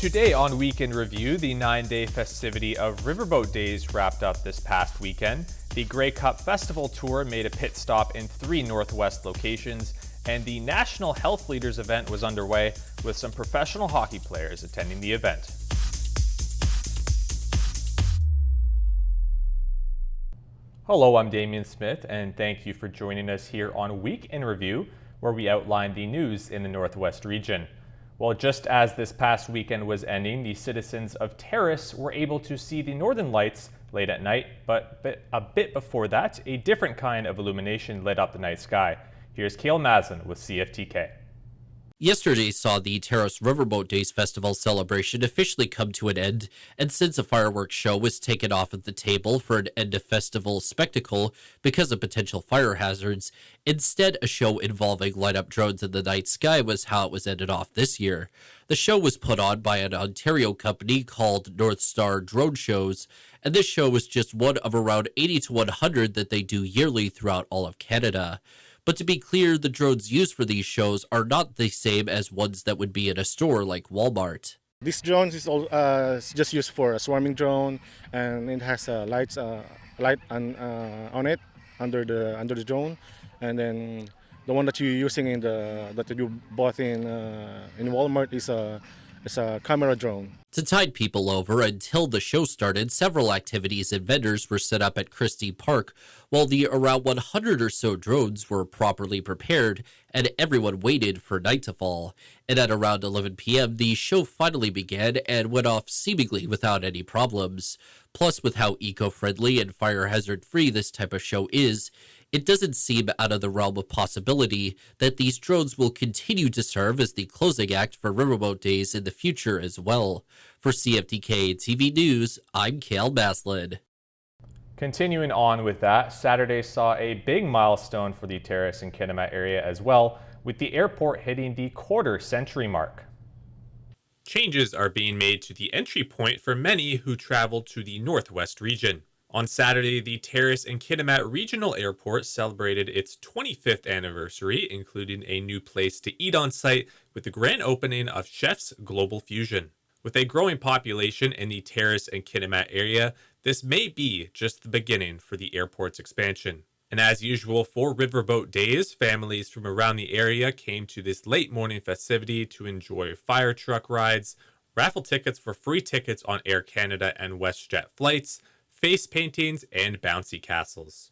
Today on Week in Review, the 9-day festivity of Riverboat Days wrapped up this past weekend. The Grey Cup Festival Tour made a pit stop in 3 Northwest locations, and the National Health Leaders event was underway with some professional hockey players attending the event. Hello, I'm Damian Smith, and thank you for joining us here on Week in Review, where we outline the news in the Northwest region. Well, just as this past weekend was ending, the citizens of Terrace were able to see the Northern Lights late at night, but a bit before that, a different kind of illumination lit up the night sky. Here's Cale Maslin with CFTK. Yesterday saw the Terrace Riverboat Days Festival celebration officially come to an end, and since a fireworks show was taken off at the table for an end-of-festival spectacle because of potential fire hazards, instead a show involving light-up drones in the night sky was how it was ended off this year. The show was put on by an Ontario company called North Star Drone Shows, and this show was just one of around 80 to 100 that they do yearly throughout all of Canada. But to be clear, the drones used for these shows are not the same as ones that would be in a store like Walmart. This drone is just used for a swarming drone, and it has light on it under the drone. And then the one that you're using that you bought in Walmart is a camera drone. To tide people over until the show started, several activities and vendors were set up at Christie Park, while the around 100 or so drones were properly prepared, and everyone waited for night to fall. And at around 11 p.m., the show finally began and went off seemingly without any problems. Plus, with how eco-friendly and fire hazard-free this type of show is, it doesn't seem out of the realm of possibility that these drones will continue to serve as the closing act for Riverboat Days in the future as well. For CFTK-TV News, I'm Cale Maslin. Continuing on with that, Saturday saw a big milestone for the Terrace and Kitimat area as well, with the airport hitting the quarter-century mark. Changes are being made to the entry point for many who travel to the Northwest region. On Saturday, the Terrace and Kitimat Regional Airport celebrated its 25th anniversary, including a new place to eat on site with the grand opening of Chef's Global Fusion. With a growing population in the Terrace and Kitimat area, this may be just the beginning for the airport's expansion. And as usual for Riverboat Days, families from around the area came to this late morning festivity to enjoy fire truck rides, raffle tickets for free tickets on Air Canada and WestJet flights, face paintings, and bouncy castles.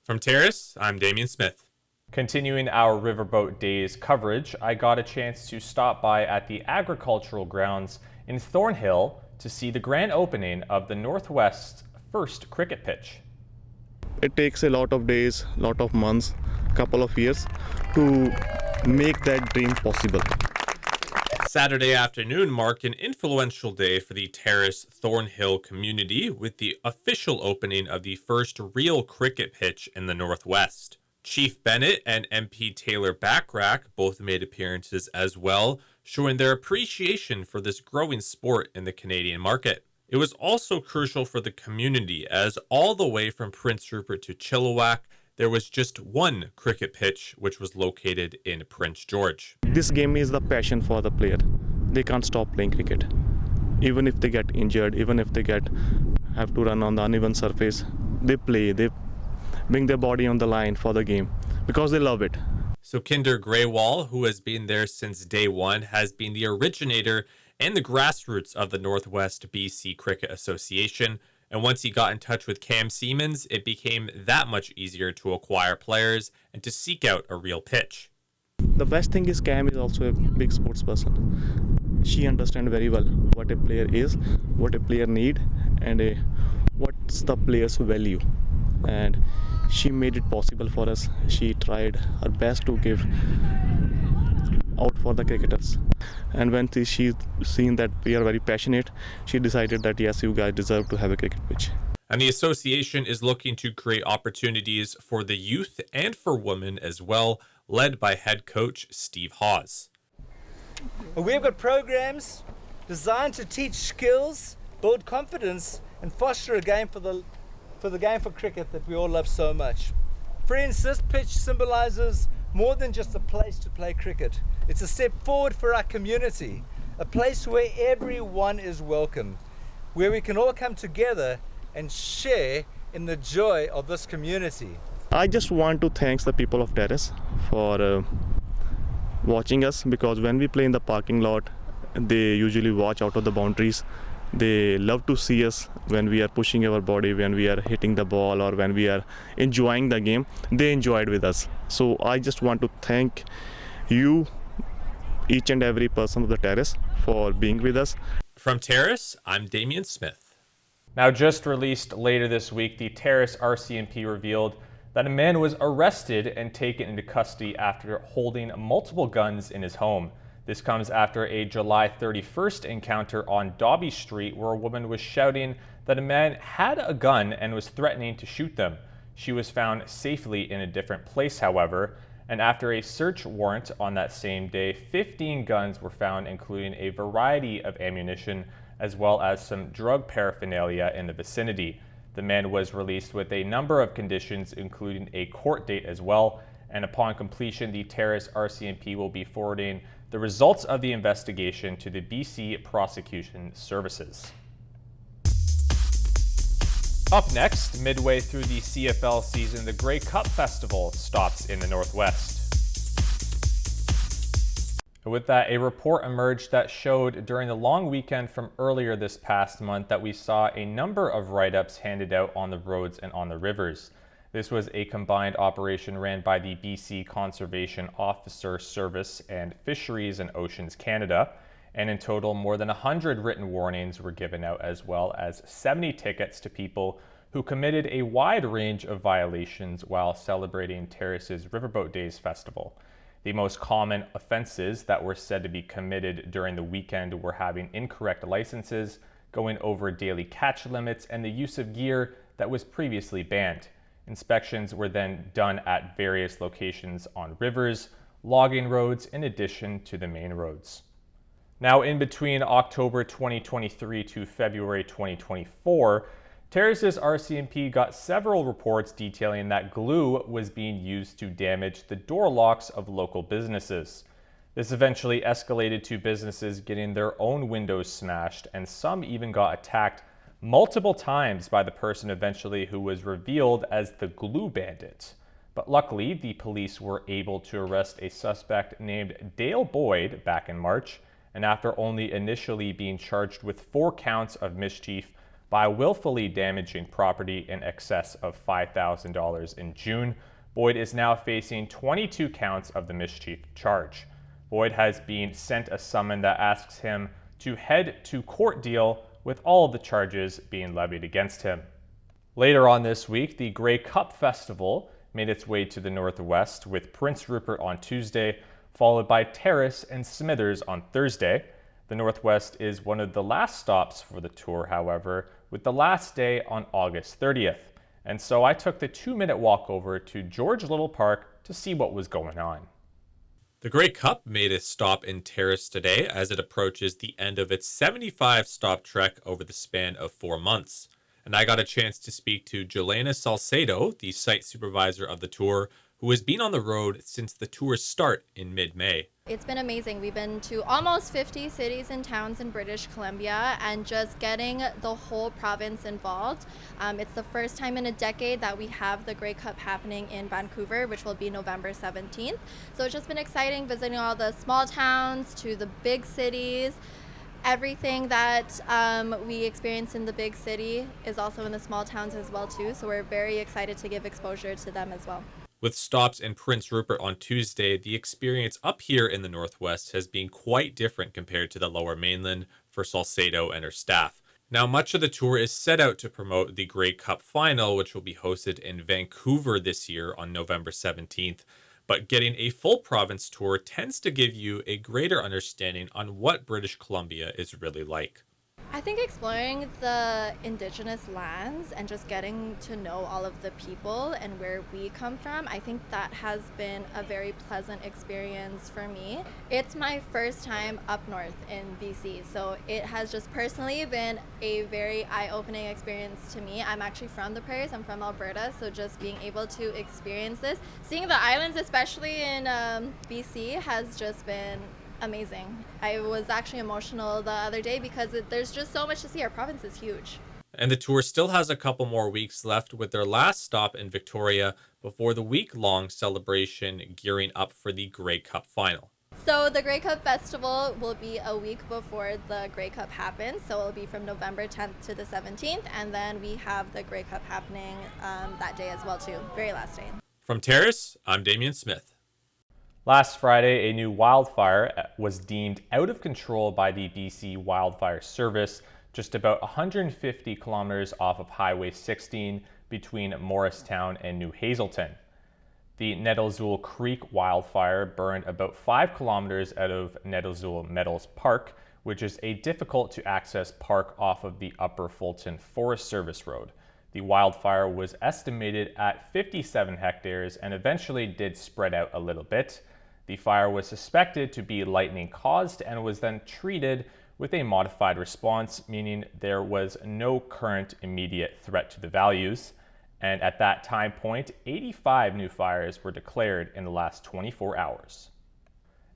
From Terrace, I'm Damian Smith. Continuing our Riverboat Days coverage, I got a chance to stop by at the agricultural grounds in Thornhill to see the grand opening of the Northwest's first cricket pitch. It takes a lot of days, lot of months, couple of years to make that dream possible. Saturday afternoon marked an influential day for the Terrace Thornhill community with the official opening of the first real cricket pitch in the Northwest. Chief Bennett and MP Taylor Backrack both made appearances as well, showing their appreciation for this growing sport in the Canadian market. It was also crucial for the community as all the way from Prince Rupert to Chilliwack, there was just one cricket pitch, which was located in Prince George. This game is the passion for the player. They can't stop playing cricket. Even if they get injured, even if they have to run on the uneven surface, they play. They bring their body on the line for the game because they love it. So Kinder Greywall, who has been there since day one, has been the originator and the grassroots of the Northwest BC Cricket Association. And once he got in touch with Cam Siemens, it became that much easier to acquire players and to seek out a real pitch. The best thing is Cam is also a big sports person. She understands very well what a player is, what a player need, and what's the player's value. And she made it possible for us. She tried her best to give out for the cricketers. And when she seen that we are very passionate, she decided that yes, you guys deserve to have a cricket pitch. And the association is looking to create opportunities for the youth and for women as well, led by head coach Steve Hawes. We've got programs designed to teach skills, build confidence, and foster a game for the game for cricket that we all love so much. For instance, pitch symbolizes more than just a place to play cricket. It's a step forward for our community, a place where everyone is welcome, where we can all come together and share in the joy of this community. I just want to thank the people of Terrace for watching us, because when we play in the parking lot, they usually watch out of the boundaries. They love to see us when we are pushing our body, when we are hitting the ball, or when we are enjoying the game. They enjoyed with us. So I just want to thank you, each and every person of the Terrace, for being with us. From Terrace, I'm Damian Smith. Now, just released later this week, the Terrace RCMP revealed that a man was arrested and taken into custody after holding multiple guns in his home. This comes after a July 31st encounter on Dobby Street where a woman was shouting that a man had a gun and was threatening to shoot them. She was found safely in a different place, however, and after a search warrant on that same day, 15 guns were found, including a variety of ammunition as well as some drug paraphernalia in the vicinity. The man was released with a number of conditions, including a court date as well, and upon completion, the Terrace RCMP will be forwarding the results of the investigation to the BC Prosecution Services. Up next, midway through the CFL season, the Grey Cup Festival stops in the Northwest. With that, a report emerged that showed during the long weekend from earlier this past month that we saw a number of write-ups handed out on the roads and on the rivers. This was a combined operation ran by the BC Conservation Officer Service and Fisheries and Oceans Canada, and in total more than 100 written warnings were given out, as well as 70 tickets to people who committed a wide range of violations while celebrating Terrace's Riverboat Days Festival. The most common offenses that were said to be committed during the weekend were having incorrect licenses, going over daily catch limits, and the use of gear that was previously banned. Inspections were then done at various locations on rivers, logging roads, in addition to the main roads. Now, in between October 2023 to February 2024, Terrace's RCMP got several reports detailing that glue was being used to damage the door locks of local businesses. This eventually escalated to businesses getting their own windows smashed, and some even got attacked multiple times by the person eventually who was revealed as the glue bandit. But luckily, the police were able to arrest a suspect named Dale Boyd back in March, and after only initially being charged with 4 counts of mischief by willfully damaging property in excess of $5,000 in June, Boyd is now facing 22 counts of the mischief charge. Boyd has been sent a summons that asks him to head to court deal, with all of the charges being levied against him. Later on this week, the Grey Cup Festival made its way to the Northwest, with Prince Rupert on Tuesday, followed by Terrace and Smithers on Thursday. The Northwest is one of the last stops for the tour, however, with the last day on August 30th. And so I took the 2-minute walk over to George Little Park to see what was going on. The Grey Cup made a stop in Terrace today as it approaches the end of its 75-stop trek over the span of 4 months. And I got a chance to speak to Jelena Salcedo, the site supervisor of the tour, who has been on the road since the tour's start in mid-May. It's been amazing. We've been to almost 50 cities and towns in British Columbia, and just getting the whole province involved. It's the first time in a decade that we have the Grey Cup happening in Vancouver, which will be November 17th. So it's just been exciting visiting all the small towns to the big cities. Everything that we experience in the big city is also in the small towns as well too. So we're very excited to give exposure to them as well. With stops in Prince Rupert on Tuesday, the experience up here in the Northwest has been quite different compared to the Lower Mainland for Salcedo and her staff. Now, much of the tour is set out to promote the Grey Cup final, which will be hosted in Vancouver this year on November 17th. But getting a full province tour tends to give you a greater understanding on what British Columbia is really like. I think exploring the Indigenous lands and just getting to know all of the people and where we come from, I think that has been a very pleasant experience for me. It's my first time up north in BC, so it has just personally been a very eye-opening experience to me. I'm actually from the prairies, I'm from Alberta, so just being able to experience this, seeing the islands, especially in BC, has just been Amazing. I was actually emotional the other day because there's just so much to see. Our province is huge. And the tour still has a couple more weeks left, with their last stop in Victoria before the week-long celebration gearing up for the Grey Cup final. So the Grey Cup Festival will be a week before the Grey Cup happens. So it'll be from November 10th to the 17th. And then we have the Grey Cup happening that day as well too. Very last day. From Terrace, I'm Damian Smith. Last Friday, a new wildfire was deemed out of control by the BC Wildfire Service just about 150 kilometers off of Highway 16 between Morristown and New Hazelton. The Nettlezool Creek wildfire burned about 5 kilometers out of Nettlezool Meadows Park, which is a difficult to access park off of the Upper Fulton Forest Service Road. The wildfire was estimated at 57 hectares and eventually did spread out a little bit. The fire was suspected to be lightning caused and was then treated with a modified response, meaning there was no current immediate threat to the values. And at that time point, 85 new fires were declared in the last 24 hours.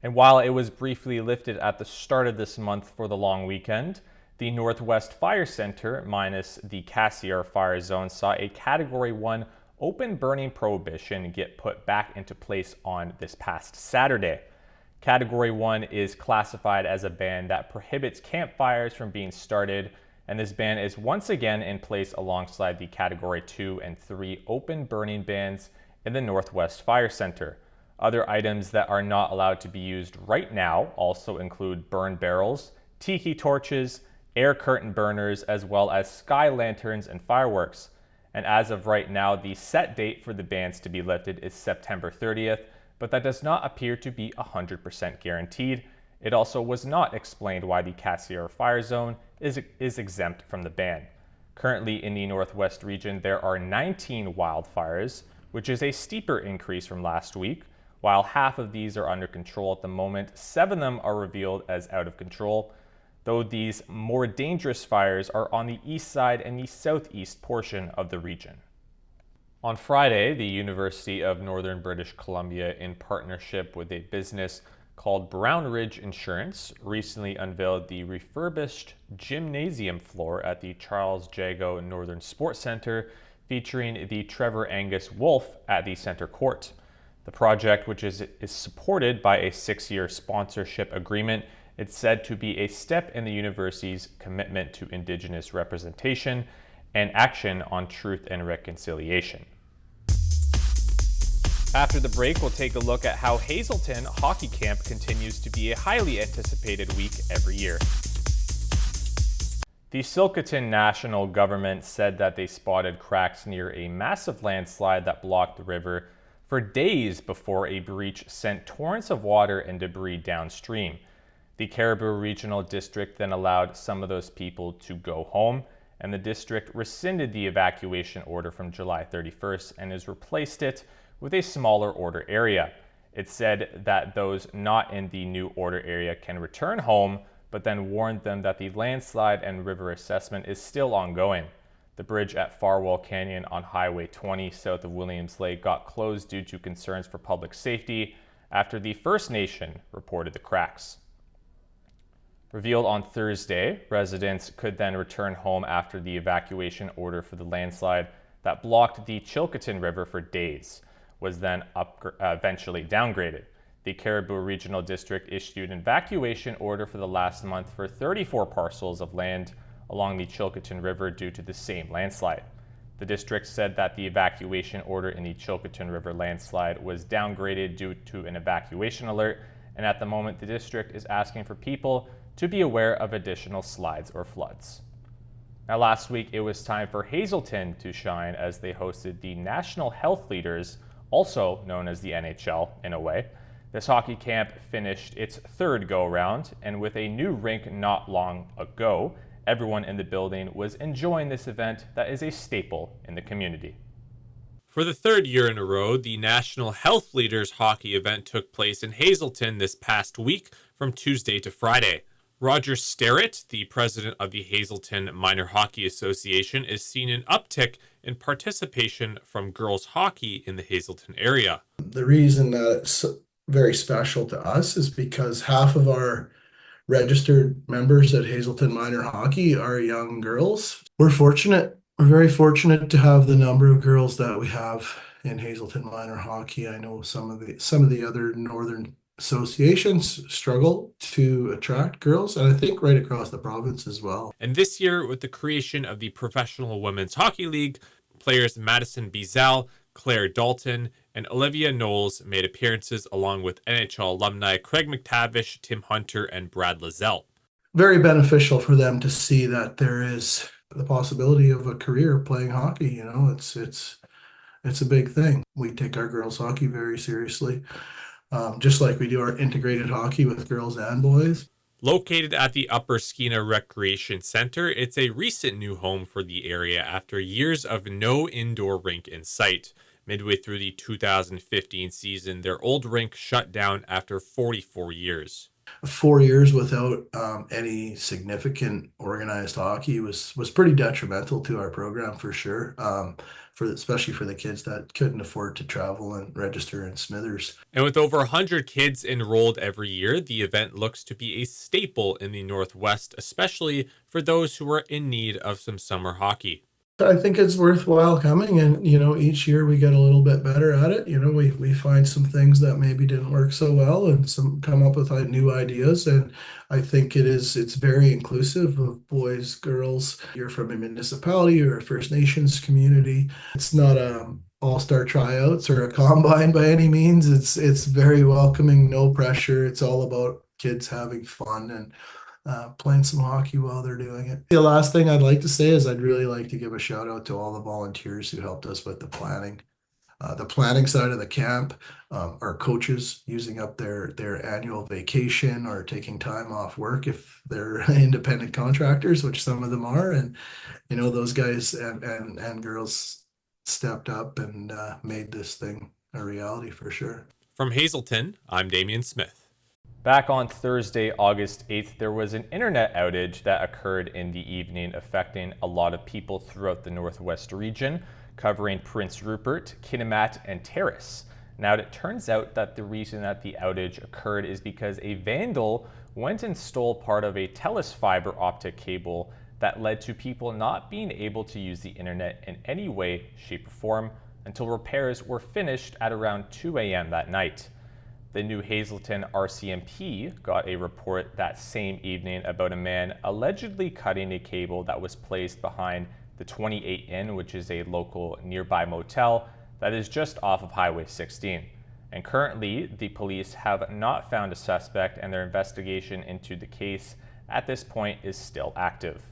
And while it was briefly lifted at the start of this month for the long weekend, the Northwest Fire Center, minus the Cassiar Fire Zone, saw a Category 1 open burning prohibition get put back into place on this past Saturday. Category 1 is classified as a ban that prohibits campfires from being started, and this ban is once again in place alongside the Category 2 and 3 open burning bans in the Northwest Fire Center. Other items that are not allowed to be used right now also include burn barrels, tiki torches, air curtain burners, as well as sky lanterns and fireworks. And as of right now, the set date for the bans to be lifted is September 30th, but that does not appear to be 100% guaranteed. It also was not explained why the Cassiar Fire Zone is exempt from the ban. Currently in the Northwest region, there are 19 wildfires, which is a steeper increase from last week. While half of these are under control at the moment, 7 of them are revealed as out of control, though these more dangerous fires are on the east side and the southeast portion of the region. On Friday, the University of Northern British Columbia, in partnership with a business called Brown Ridge Insurance, recently unveiled the refurbished gymnasium floor at the Charles Jago Northern Sports Centre, featuring the Trevor Angus Wolf at the center court. The project, which is supported by a 6-year sponsorship agreement, it's said to be a step in the university's commitment to Indigenous representation and action on truth and reconciliation. After the break, we'll take a look at how Hazelton Hockey Camp continues to be a highly anticipated week every year. The Silcoton National Government said that they spotted cracks near a massive landslide that blocked the river for days before a breach sent torrents of water and debris downstream. The Caribou Regional District then allowed some of those people to go home, and the district rescinded the evacuation order from July 31st and has replaced it with a smaller order area. It said that those not in the new order area can return home, but then warned them that the landslide and river assessment is still ongoing. The bridge at Farwell Canyon on Highway 20 south of Williams Lake got closed due to concerns for public safety after the First Nation reported the cracks. Revealed on Thursday, residents could then return home after the evacuation order for the landslide that blocked the Chilcotin River for days was then eventually downgraded. The Caribou Regional District issued an evacuation order for the last month for 34 parcels of land along the Chilcotin River due to the same landslide. The district said that the evacuation order in the Chilcotin River landslide was downgraded due to an evacuation alert, and at the moment the district is asking for people to be aware of additional slides or floods. Now, last week it was time for Hazelton to shine as they hosted the National Health Leaders, also known as the NHL in a way. This hockey camp finished its third go-around, and with a new rink not long ago, everyone in the building was enjoying this event that is a staple in the community. For the third year in a row, the National Health Leaders hockey event took place in Hazelton this past week from Tuesday to Friday. Roger Sterrett, the president of the Hazelton Minor Hockey Association, is seeing an uptick in participation from girls hockey in the Hazelton area. The reason that very special to us is because half of our registered members at Hazelton Minor Hockey are young girls. We're fortunate. We're very fortunate to have the number of girls that we have in Hazelton Minor Hockey. I know some of the other northern associations struggle to attract girls, and I think right across the province as well. And this year, with the creation of the Professional Women's Hockey League, players Madison Bizal, Claire Dalton, and Olivia Knowles made appearances along with NHL alumni Craig McTavish, Tim Hunter, and Brad Lazelle. Very beneficial for them to see that there is the possibility of a career playing hockey. You know, it's a big thing. We take our girls hockey very seriously, just like we do our integrated hockey with girls and boys. Located at the Upper Skeena Recreation Center, it's a recent new home for the area after years of no indoor rink in sight. Midway through the 2015 season, their old rink shut down after 44 years. 4 years without any significant organized hockey was pretty detrimental to our program for sure. Especially for the kids that couldn't afford to travel and register in Smithers. And with over 100 kids enrolled every year, the event looks to be a staple in the Northwest, especially for those who are in need of some summer hockey. I think it's worthwhile coming, and each year we get a little bit better at it. We find some things that maybe didn't work so well, and some come up with new ideas. And I think it's very inclusive of boys, girls. You're from a municipality or a First Nations community. It's not all-star tryouts or a combine by any means. It's very welcoming, no pressure. It's all about kids having fun and playing some hockey while they're doing it. The last thing I'd like to say is I'd really like to give a shout out to all the volunteers who helped us with the planning. The planning side of the camp, our coaches using up their annual vacation or taking time off work if they're independent contractors, which some of them are. And, those guys and girls stepped up and made this thing a reality for sure. From Hazelton, I'm Damian Smith. Back on Thursday, August 8th, there was an internet outage that occurred in the evening, affecting a lot of people throughout the Northwest region, covering Prince Rupert, Kitimat, and Terrace. Now, it turns out that the reason that the outage occurred is because a vandal went and stole part of a TELUS fiber optic cable that led to people not being able to use the internet in any way, shape, or form until repairs were finished at around 2 a.m. that night. The New Hazelton RCMP got a report that same evening about a man allegedly cutting a cable that was placed behind the 28 Inn, which is a local nearby motel that is just off of Highway 16. And currently, the police have not found a suspect, and their investigation into the case at this point is still active.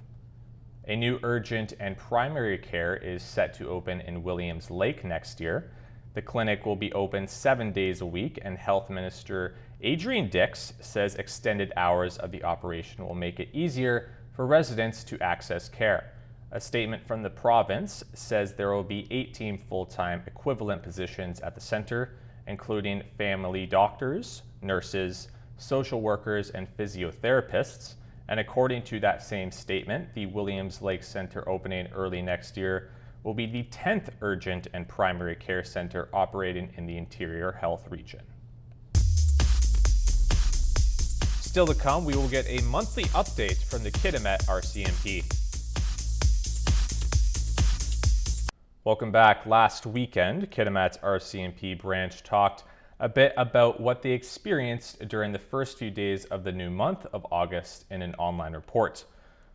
A new urgent and primary care is set to open in Williams Lake next year. The clinic will be open 7 days a week, and Health Minister Adrian Dix says extended hours of the operation will make it easier for residents to access care. A statement from the province says there will be 18 full-time equivalent positions at the center, including family doctors, nurses, social workers, and physiotherapists. And according to that same statement, the Williams Lake Center opening early next year will be the 10th urgent and primary care center operating in the Interior Health region. Still to come, we will get a monthly update from the Kitimat RCMP. Welcome back. Last weekend, Kitimat's RCMP branch talked a bit about what they experienced during the first few days of the new month of August in an online report.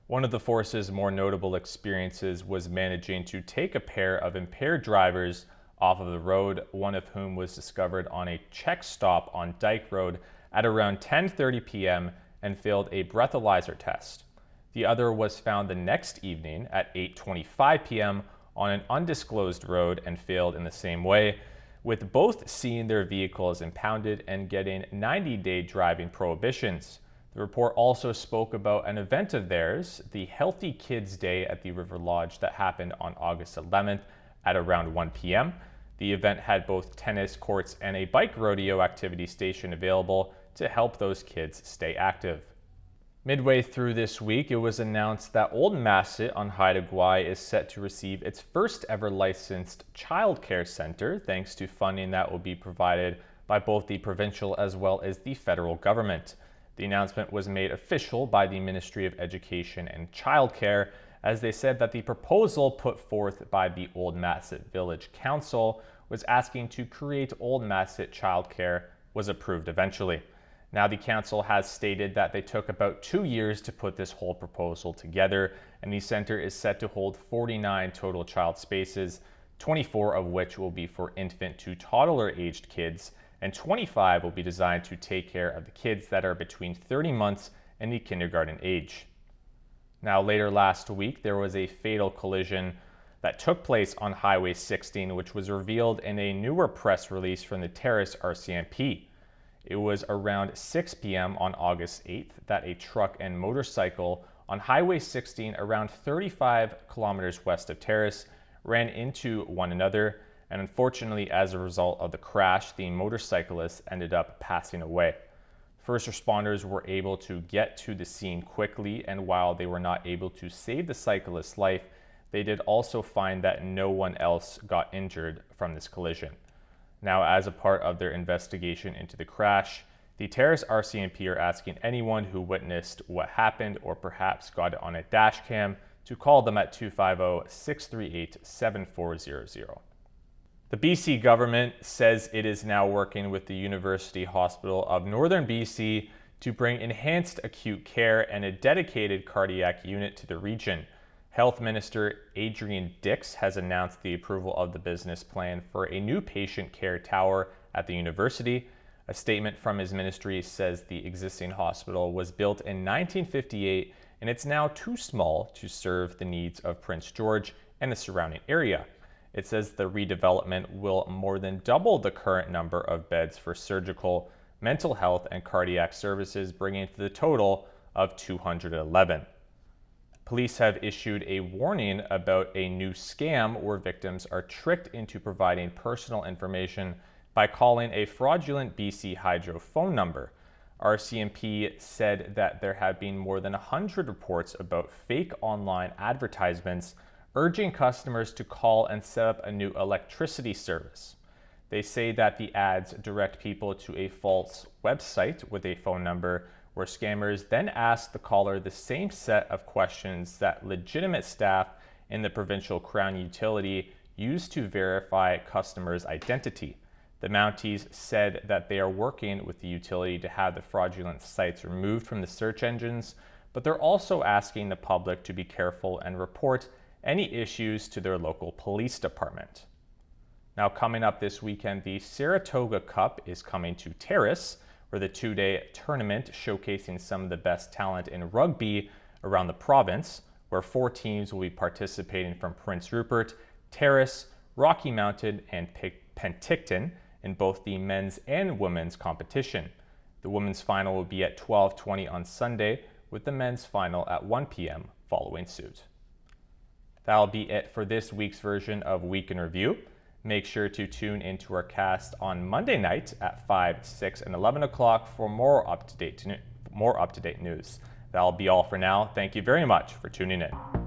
One of the force's more notable experiences was managing to take a pair of impaired drivers off of the road, one of whom was discovered on a check stop on Dyke Road at around 10:30 p.m. and failed a breathalyzer test. The other was found the next evening at 8:25 p.m. on an undisclosed road and failed in the same way, with both seeing their vehicles impounded and getting 90-day driving prohibitions. The report also spoke about an event of theirs, the Healthy Kids Day at the River Lodge, that happened on August 11th at around 1 p.m. The event had both tennis courts and a bike rodeo activity station available to help those kids stay active. Midway through this week, it was announced that Old Masset on Haida Gwaii is set to receive its first ever licensed child care center, thanks to funding that will be provided by both the provincial as well as the federal government. The announcement was made official by the Ministry of Education and Childcare, as they said that the proposal put forth by the Old Masset Village Council was asking to create Old Masset Childcare was approved eventually. Now the council has stated that they took about 2 years to put this whole proposal together, and the center is set to hold 49 total child spaces, 24 of which will be for infant to toddler aged kids, and 25 will be designed to take care of the kids that are between 30 months and the kindergarten age. Now, later last week, there was a fatal collision that took place on Highway 16, which was revealed in a newer press release from the Terrace RCMP. It was around 6 p.m. on August 8th that a truck and motorcycle on Highway 16 around 35 kilometers west of Terrace ran into one another, and unfortunately, as a result of the crash, the motorcyclist ended up passing away. First responders were able to get to the scene quickly, and while they were not able to save the cyclist's life, they did also find that no one else got injured from this collision. Now, as a part of their investigation into the crash, the Terrace RCMP are asking anyone who witnessed what happened or perhaps got it on a dash cam to call them at 250-638-7400. The BC government says it is now working with the University Hospital of Northern BC to bring enhanced acute care and a dedicated cardiac unit to the region. Health Minister Adrian Dix has announced the approval of the business plan for a new patient care tower at the university. A statement from his ministry says the existing hospital was built in 1958 and it's now too small to serve the needs of Prince George and the surrounding area. It says the redevelopment will more than double the current number of beds for surgical, mental health, and cardiac services, bringing it to the total of 211. Police have issued a warning about a new scam where victims are tricked into providing personal information by calling a fraudulent BC Hydro phone number. RCMP said that there have been more than 100 reports about fake online advertisements urging customers to call and set up a new electricity service. They say that the ads direct people to a false website with a phone number where scammers then ask the caller the same set of questions that legitimate staff in the provincial Crown utility use to verify customers' identity. The Mounties said that they are working with the utility to have the fraudulent sites removed from the search engines, but they're also asking the public to be careful and report any issues to their local police department. Now, coming up this weekend, the Saratoga Cup is coming to Terrace, where the two-day tournament showcasing some of the best talent in rugby around the province, where 4 teams will be participating from Prince Rupert, Terrace, Rocky Mountain, and Penticton in both the men's and women's competition. The women's final will be at 12:20 on Sunday, with the men's final at 1 p.m. following suit. That'll be it for this week's version of Week in Review. Make sure to tune into our cast on Monday night at 5, 6, and 11 o'clock for more up-to-date news. That'll be all for now. Thank you very much for tuning in.